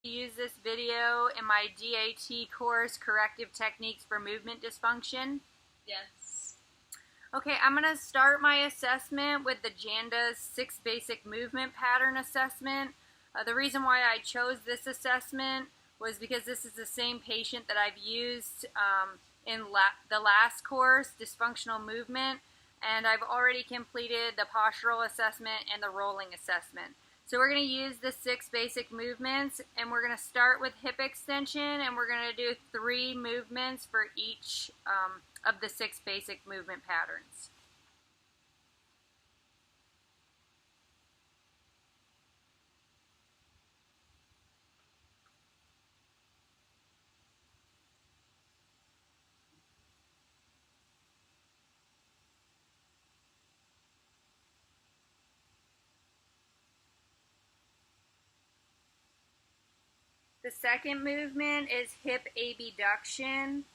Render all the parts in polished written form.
Use this video in my DAT course, Corrective Techniques for Movement Dysfunction. Yes. Okay, I'm going to start my assessment with the JANDAS 6 Basic Movement Pattern Assessment. The reason why I chose this assessment was because this is the same patient that I've used in the last course, Dysfunctional Movement, and I've already completed the postural assessment and the rolling assessment. So we're going to use the 6 basic movements, and we're going to start with hip extension, and we're going to do 3 movements for each of the 6 basic movement patterns. The second movement is hip abduction.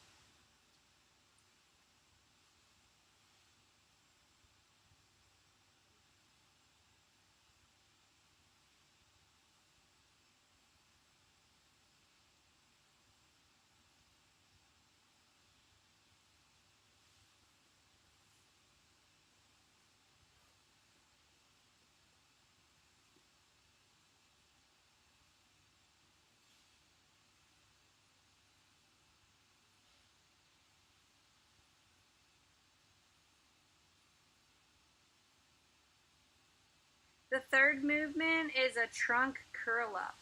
The third movement is a trunk curl up.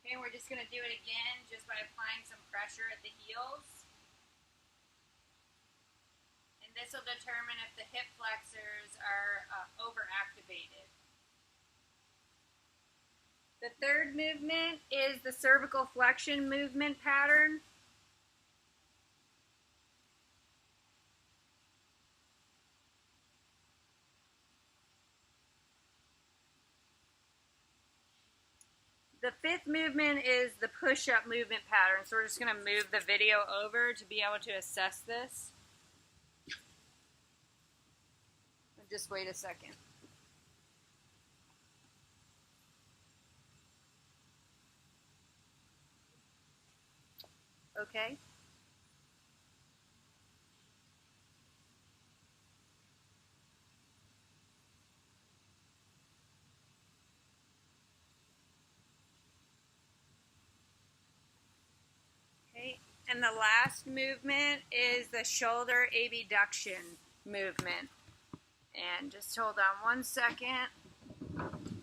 Okay, we're just going to do it again just by applying some pressure at the heels. And this will determine if the hip flexors are overactivated. The third movement is the cervical flexion movement pattern. The fifth movement is the push-up movement pattern. So we're just going to move the video over to be able to assess this. Just wait a second. Okay. Okay. And the last movement is the shoulder abduction movement. And just hold on one second. Okay.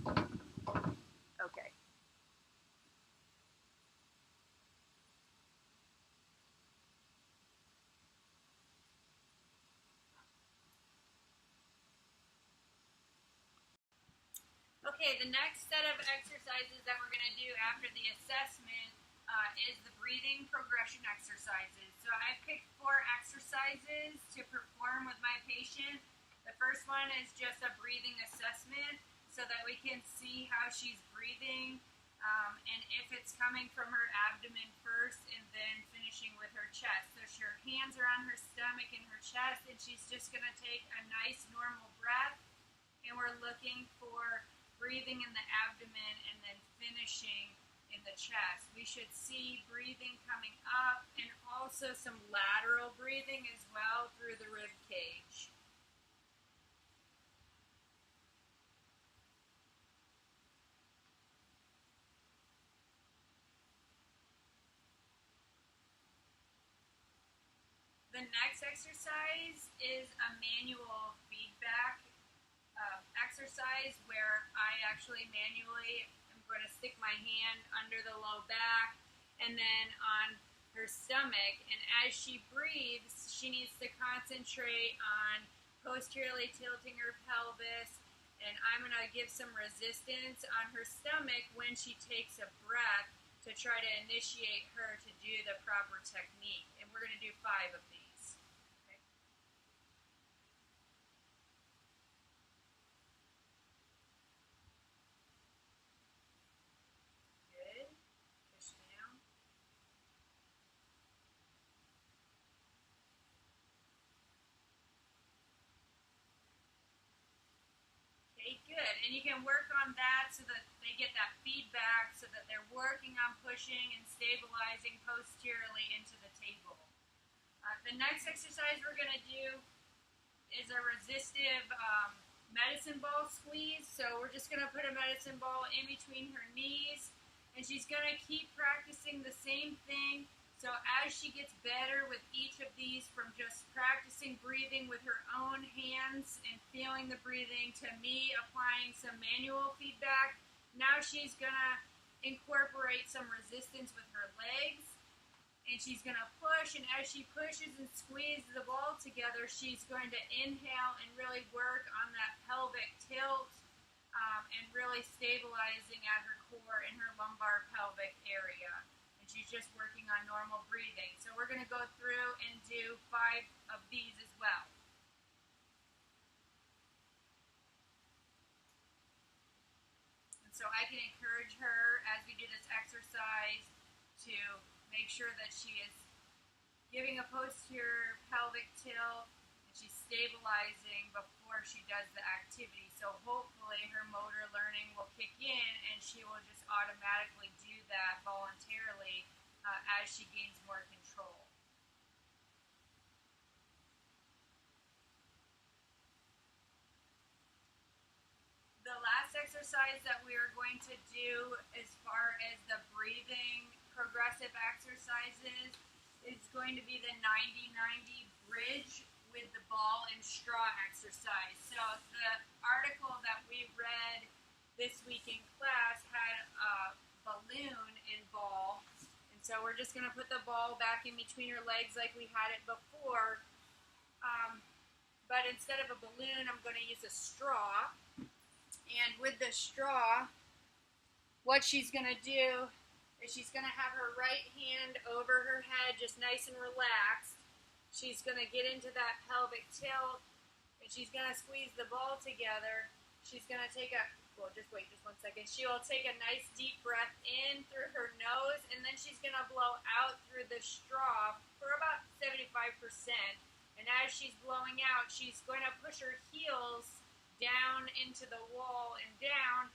Okay, the next set of exercises that we're going to do after the assessment is the breathing progression exercises. So I picked 4 exercises to perform with my patient. The first one is just a breathing assessment so that we can see how she's breathing and if it's coming from her abdomen first and then finishing with her chest. So her hands are on her stomach and her chest, and she's just going to take a nice normal breath, and we're looking for breathing in the abdomen and then finishing in the chest. We should see breathing coming up and also some lateral breathing as well through the rib cage. The next exercise is a manual feedback exercise where I actually manually am going to stick my hand under the low back and then on her stomach, and as she breathes she needs to concentrate on posteriorly tilting her pelvis, and I'm going to give some resistance on her stomach when she takes a breath to try to initiate her to do the proper technique, and we're going to do 5 of these. And you can work on that so that they get that feedback so that they're working on pushing and stabilizing posteriorly into the table. The next exercise we're going to do is a resistive medicine ball squeeze. So we're just going to put a medicine ball in between her knees, and she's going to keep practicing the same thing. So as she gets better with each of these, from just practicing breathing with her own hands and feeling the breathing to me applying some manual feedback, now she's going to incorporate some resistance with her legs, and she's going to push, and as she pushes and squeezes the ball together, she's going to inhale and really work on that pelvic tilt and really stabilizing at her core in her lumbar pelvic area. She's just working on normal breathing. So we're going to go through and do 5 of these as well. And so I can encourage her as we do this exercise to make sure that she is giving a posterior pelvic tilt and she's stabilizing before she does the activity. So hopefully her motor learning will kick in and she will just automatically do that voluntarily as she gains more control. The last exercise that we are going to do as far as the breathing progressive exercises is going to be the 90-90 bridge with the ball and straw exercise. So the article that we read this week in class had a balloon and ball, and so we're just going to put the ball back in between her legs like we had it before, but instead of a balloon, I'm going to use a straw. And with the straw, what she's going to do is she's going to have her right hand over her head, just nice and relaxed. She's going to get into that pelvic tilt, and she's going to squeeze the ball together. She's going to take just wait just 1 second. She will take a nice deep breath in through her nose, and then she's going to blow out through the straw for about 75%. And as she's blowing out, she's going to push her heels down into the wall and down,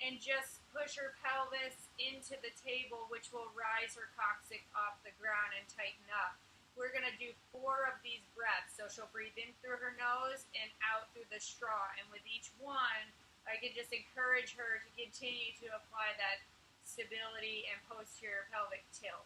and just push her pelvis into the table, which will rise her coccyx off the ground and tighten up. We're going to do 4 of these breaths. So she'll breathe in through her nose and out through the straw. And with each one, I can just encourage her to continue to apply that stability and posterior pelvic tilt.